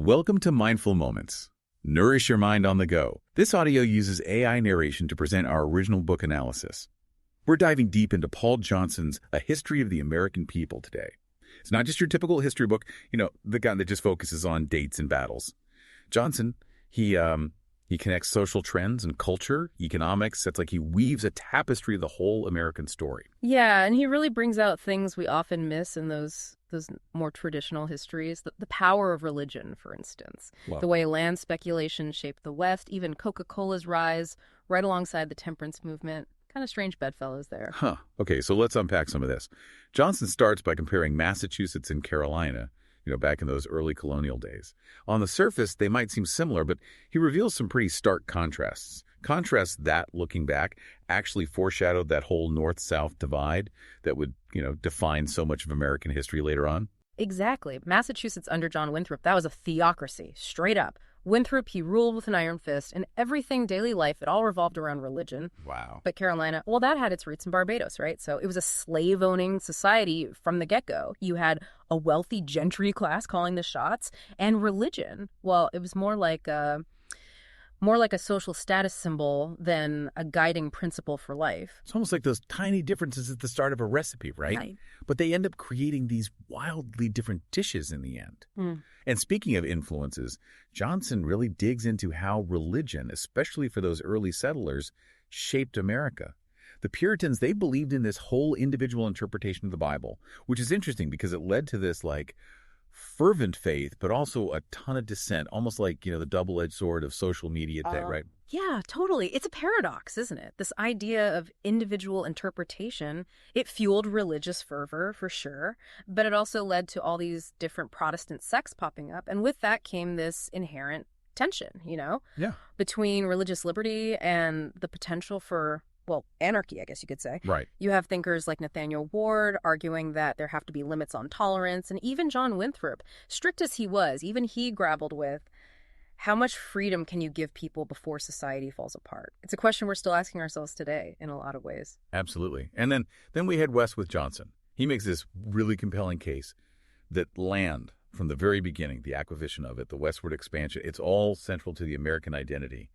Welcome to Mindful Moments. Nourish your mind on the go. This audio uses AI narration to present our original book analysis. We're diving deep into Paul Johnson's A History of the American People today. It's not just your typical history book, the guy that just focuses on dates and battles. Johnson, he connects social trends and culture, economics. It's like he weaves a tapestry of the whole American story. Yeah, and he really brings out things we often miss in those more traditional histories. The power of religion, for instance. Wow. The way land speculation shaped the West, even Coca-Cola's rise right alongside the temperance movement. Kind of strange bedfellows there. Huh. Okay, so let's unpack some of this. Johnson starts by comparing Massachusetts and Carolina, back in those early colonial days. On the surface, they might seem similar, but he reveals some pretty stark contrasts. Contrasts that, looking back, actually foreshadowed that whole north-south divide that would, define so much of American history later on. Exactly. Massachusetts under John Winthrop, that was a theocracy, straight up. Winthrop, he ruled with an iron fist, and everything daily life, it all revolved around religion. Wow. But Carolina, well, that had its roots in Barbados, right? So it was a slave-owning society from the get-go. You had a wealthy gentry class calling the shots, and religion, well, it was more like a social status symbol than a guiding principle for life. It's almost like those tiny differences at the start of a recipe, right? But they end up creating these wildly different dishes in the end. And speaking of influences, Johnson really digs into how religion, especially for those early settlers, shaped America. The Puritans, they believed in this whole individual interpretation of the Bible, which is interesting because it led to this fervent faith, but also a ton of dissent, almost like, the double-edged sword of social media today, right? Yeah, totally. It's a paradox, isn't it? This idea of individual interpretation, it fueled religious fervor for sure, but it also led to all these different Protestant sects popping up. And with that came this inherent tension, between religious liberty and the potential for, anarchy, I guess you could say. Right. You have thinkers like Nathaniel Ward arguing that there have to be limits on tolerance, and even John Winthrop, strict as he was, even he grappled with how much freedom can you give people before society falls apart? It's a question we're still asking ourselves today in a lot of ways. Absolutely. And then we head west with Johnson. He makes this really compelling case that land, from the very beginning, the acquisition of it, the westward expansion, it's all central to the American identity.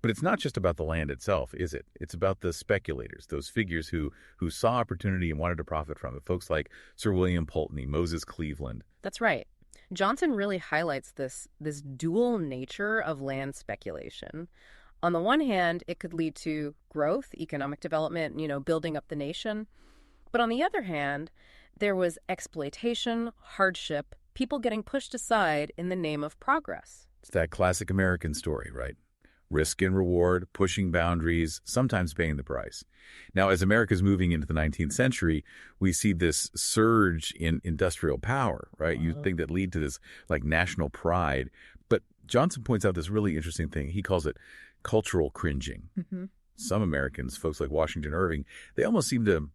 But it's not just about the land itself, is it? It's about the speculators, those figures who saw opportunity and wanted to profit from it. Folks like Sir William Pulteney, Moses Cleveland. That's right. Johnson really highlights this dual nature of land speculation. On the one hand, it could lead to growth, economic development, building up the nation. But on the other hand, there was exploitation, hardship, people getting pushed aside in the name of progress. It's that classic American story, right? Risk and reward, pushing boundaries, sometimes paying the price. Now, as America's moving into the 19th century, we see this surge in industrial power, right? You think that lead to this national pride. But Johnson points out this really interesting thing. He calls it cultural cringing. Mm-hmm. Some Americans, folks like Washington Irving, they almost seem to,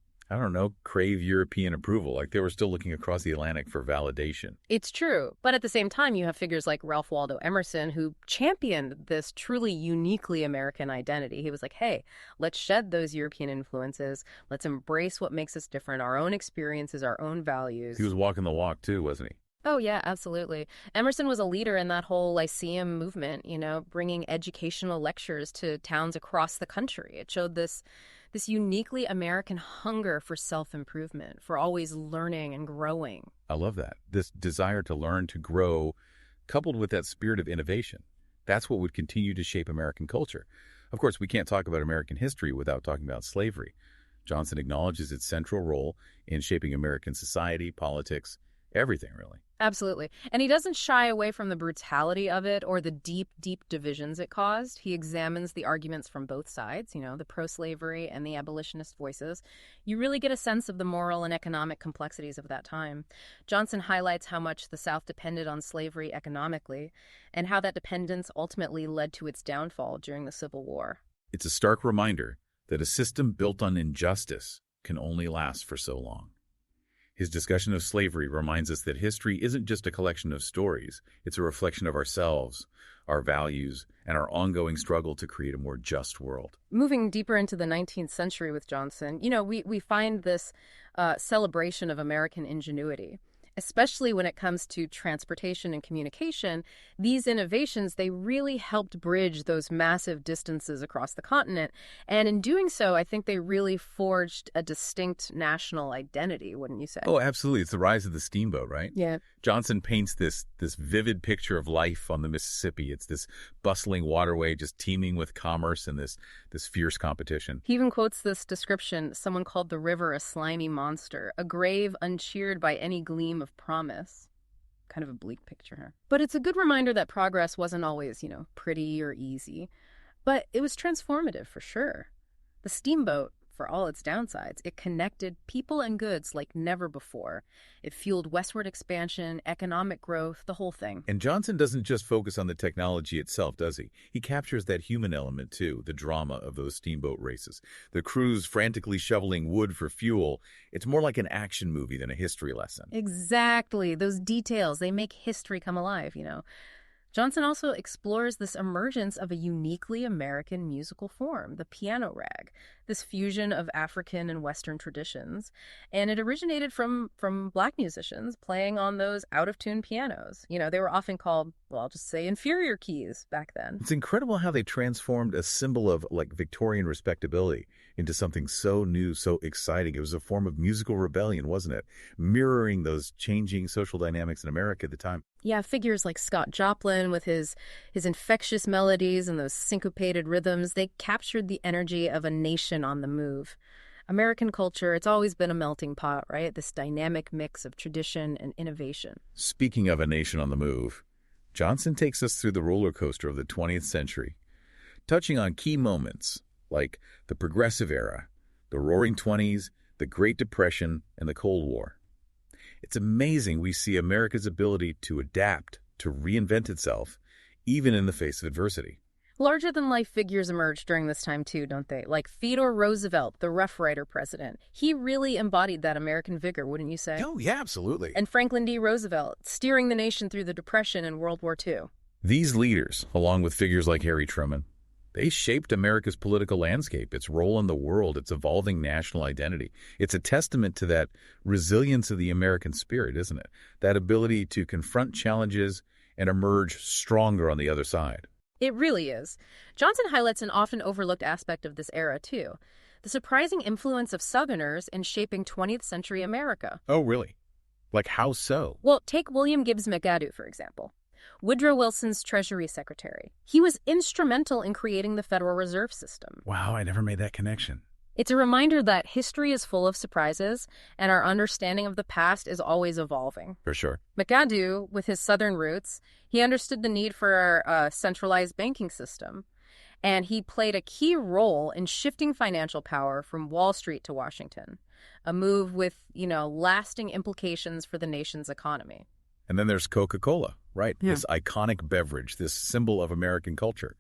crave European approval, like they were still looking across the Atlantic for validation. It's true. But at the same time, you have figures like Ralph Waldo Emerson who championed this truly uniquely American identity. He was like, hey, let's shed those European influences. Let's embrace what makes us different, our own experiences, our own values. He was walking the walk too, wasn't he? Oh, yeah, absolutely. Emerson was a leader in that whole Lyceum movement, bringing educational lectures to towns across the country. It showed this uniquely American hunger for self-improvement, for always learning and growing. I love that. This desire to learn, to grow, coupled with that spirit of innovation. That's what would continue to shape American culture. Of course, we can't talk about American history without talking about slavery. Johnson acknowledges its central role in shaping American society, politics, everything, really. Absolutely. And he doesn't shy away from the brutality of it or the deep, deep divisions it caused. He examines the arguments from both sides, the pro-slavery and the abolitionist voices. You really get a sense of the moral and economic complexities of that time. Johnson highlights how much the South depended on slavery economically and how that dependence ultimately led to its downfall during the Civil War. It's a stark reminder that a system built on injustice can only last for so long. His discussion of slavery reminds us that history isn't just a collection of stories. It's a reflection of ourselves, our values, and our ongoing struggle to create a more just world. Moving deeper into the 19th century with Johnson, we find this celebration of American ingenuity. Especially when it comes to transportation and communication, these innovations, they really helped bridge those massive distances across the continent. And in doing so, I think they really forged a distinct national identity, wouldn't you say? Oh, absolutely. It's the rise of the steamboat, right? Yeah. Johnson paints this vivid picture of life on the Mississippi. It's this bustling waterway just teeming with commerce and this fierce competition. He even quotes this description: someone called the river a slimy monster, a grave uncheered by any gleam of promise. Kind of a bleak picture here. But it's a good reminder that progress wasn't always, pretty or easy. But it was transformative for sure. The steamboat, for all its downsides, it connected people and goods like never before. It fueled westward expansion, economic growth, the whole thing. And Johnson doesn't just focus on the technology itself, does he? He captures that human element, too, the drama of those steamboat races. The crews frantically shoveling wood for fuel. It's more like an action movie than a history lesson. Exactly. Those details, they make history come alive. Johnson also explores this emergence of a uniquely American musical form, the piano rag, this fusion of African and Western traditions. And it originated from Black musicians playing on those out-of-tune pianos. They were often called, well, I'll just say inferior keys back then. It's incredible how they transformed a symbol of, Victorian respectability into something so new, so exciting. It was a form of musical rebellion, wasn't it? Mirroring those changing social dynamics in America at the time. Yeah, figures like Scott Joplin with his infectious melodies and those syncopated rhythms, they captured the energy of a nation on the move. American culture, it's always been a melting pot, right? This dynamic mix of tradition and innovation. Speaking of a nation on the move, Johnson takes us through the roller coaster of the 20th century, touching on key moments like the Progressive Era, the Roaring Twenties, the Great Depression, and the Cold War. It's amazing we see America's ability to adapt, to reinvent itself, even in the face of adversity. Larger-than-life figures emerged during this time too, don't they? Like Theodore Roosevelt, the Rough Rider president. He really embodied that American vigor, wouldn't you say? Oh, yeah, absolutely. And Franklin D. Roosevelt, steering the nation through the Depression and World War II. These leaders, along with figures like Harry Truman, they shaped America's political landscape, its role in the world, its evolving national identity. It's a testament to that resilience of the American spirit, isn't it? That ability to confront challenges and emerge stronger on the other side. It really is. Johnson highlights an often overlooked aspect of this era, too: the surprising influence of Southerners in shaping 20th century America. Oh, really? Like how so? Well, take William Gibbs McAdoo, for example. Woodrow Wilson's Treasury Secretary. He was instrumental in creating the Federal Reserve System. Wow, I never made that connection. It's a reminder that history is full of surprises, and our understanding of the past is always evolving. For sure. McAdoo, with his Southern roots, he understood the need for a centralized banking system, and he played a key role in shifting financial power from Wall Street to Washington, a move with, lasting implications for the nation's economy. And then there's Coca-Cola, right? Yeah. This iconic beverage, this symbol of American culture.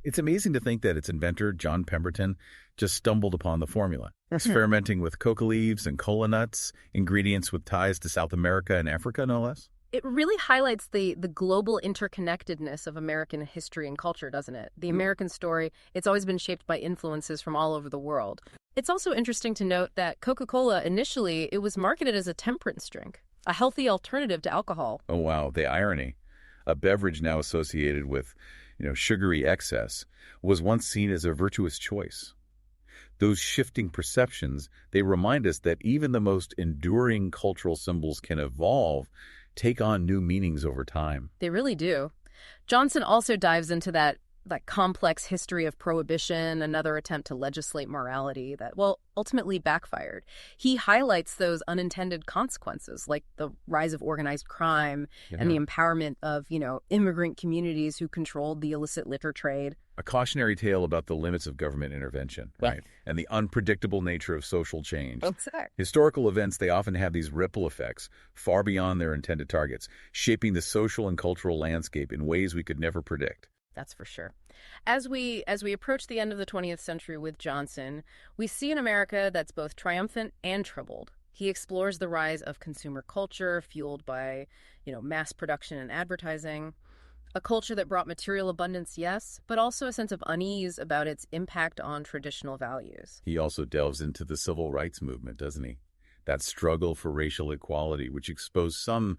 It's amazing to think that its inventor, John Pemberton, just stumbled upon the formula, experimenting with coca leaves and cola nuts, ingredients with ties to South America and Africa, no less. It really highlights the global interconnectedness of American history and culture, doesn't it? The American story, it's always been shaped by influences from all over the world. It's also interesting to note that Coca-Cola, initially, it was marketed as a temperance drink, a healthy alternative to alcohol. Oh, wow, the irony. A beverage now associated with, sugary excess was once seen as a virtuous choice. Those shifting perceptions, they remind us that even the most enduring cultural symbols can evolve, take on new meanings over time. They really do. Johnson also dives into that complex history of prohibition, another attempt to legislate morality that, ultimately backfired. He highlights those unintended consequences, like the rise of organized crime and the empowerment of, immigrant communities who controlled the illicit liquor trade. A cautionary tale about the limits of government intervention, right? And the unpredictable nature of social change. Exactly. Historical events, they often have these ripple effects far beyond their intended targets, shaping the social and cultural landscape in ways we could never predict. That's for sure. As we approach the end of the 20th century with Johnson, we see an America that's both triumphant and troubled. He explores the rise of consumer culture fueled by, mass production and advertising, a culture that brought material abundance, yes, but also a sense of unease about its impact on traditional values. He also delves into the civil rights movement, doesn't he? that struggle for racial equality, which exposed some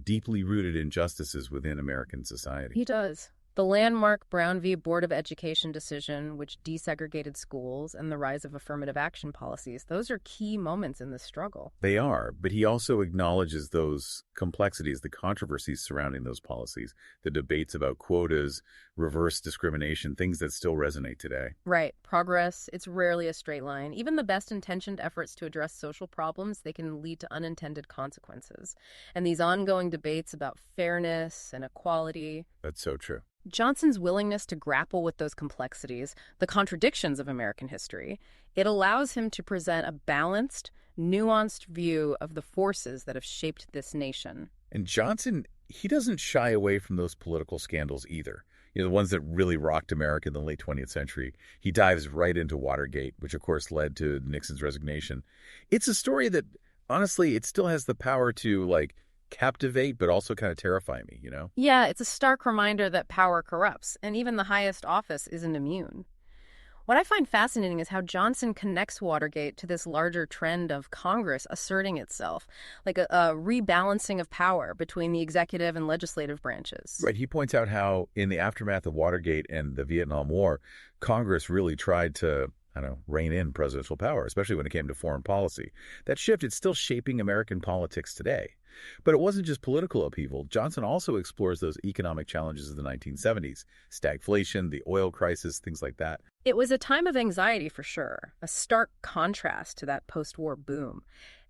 deeply rooted injustices within American society. He does. The landmark Brown v. Board of Education decision, which desegregated schools, and the rise of affirmative action policies, those are key moments in this struggle. They are, but he also acknowledges those complexities, the controversies surrounding those policies, the debates about quotas, reverse discrimination, things that still resonate today. Right. Progress, it's rarely a straight line. Even the best-intentioned efforts to address social problems, they can lead to unintended consequences. And these ongoing debates about fairness and equality. That's so true. Johnson's willingness to grapple with those complexities, the contradictions of American history, it allows him to present a balanced, nuanced view of the forces that have shaped this nation. And Johnson, he doesn't shy away from those political scandals either. You know, the ones that really rocked America in the late 20th century. He dives right into Watergate, which of course led to Nixon's resignation. It's a story that, honestly, it still has the power to, captivate, but also kind of terrify me, you know? Yeah, it's a stark reminder that power corrupts, and even the highest office isn't immune. What I find fascinating is how Johnson connects Watergate to this larger trend of Congress asserting itself, like a rebalancing of power between the executive and legislative branches. Right. He points out how in the aftermath of Watergate and the Vietnam War, Congress really tried to, rein in presidential power, especially when it came to foreign policy. That shift is still shaping American politics today. But it wasn't just political upheaval. Johnson also explores those economic challenges of the 1970s, stagflation, the oil crisis, things like that. It was a time of anxiety for sure, a stark contrast to that post-war boom.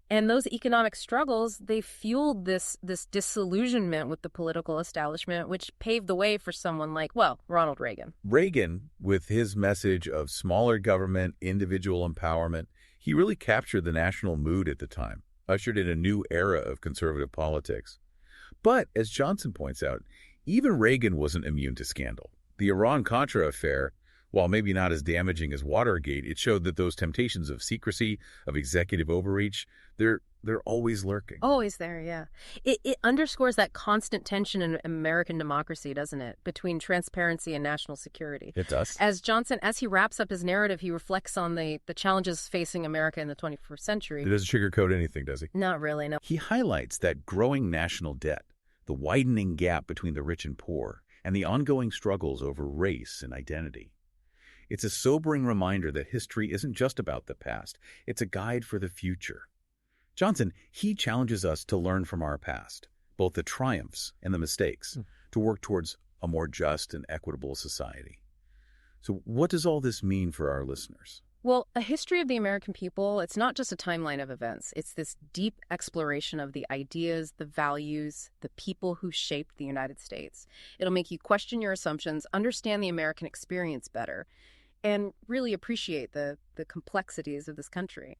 And those economic struggles, they fueled this disillusionment with the political establishment, which paved the way for someone like, Ronald Reagan. Reagan, with his message of smaller government, individual empowerment, he really captured the national mood at the time, ushered in a new era of conservative politics. But, as Johnson points out, even Reagan wasn't immune to scandal. The Iran-Contra affair, while maybe not as damaging as Watergate, it showed that those temptations of secrecy, of executive overreach, they're always lurking. Always there, yeah. It underscores that constant tension in American democracy, doesn't it, between transparency and national security. It does. As he wraps up his narrative, he reflects on the challenges facing America in the 21st century. He doesn't sugarcoat anything, does he? Not really, no. He highlights that growing national debt, the widening gap between the rich and poor, and the ongoing struggles over race and identity. It's a sobering reminder that history isn't just about the past. It's a guide for the future. Johnson, he challenges us to learn from our past, both the triumphs and the mistakes, to work towards a more just and equitable society. So what does all this mean for our listeners? Well, a history of the American people, it's not just a timeline of events. It's this deep exploration of the ideas, the values, the people who shaped the United States. It'll make you question your assumptions, understand the American experience better, and really appreciate the complexities of this country.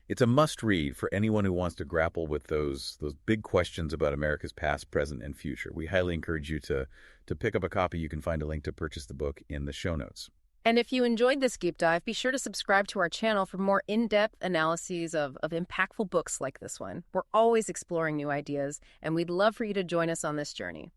It's a must-read for anyone who wants to grapple with those big questions about America's past, present, and future. We highly encourage you to pick up a copy. You can find a link to purchase the book in the show notes. And if you enjoyed this deep dive, be sure to subscribe to our channel for more in-depth analyses of impactful books like this one. We're always exploring new ideas, and we'd love for you to join us on this journey.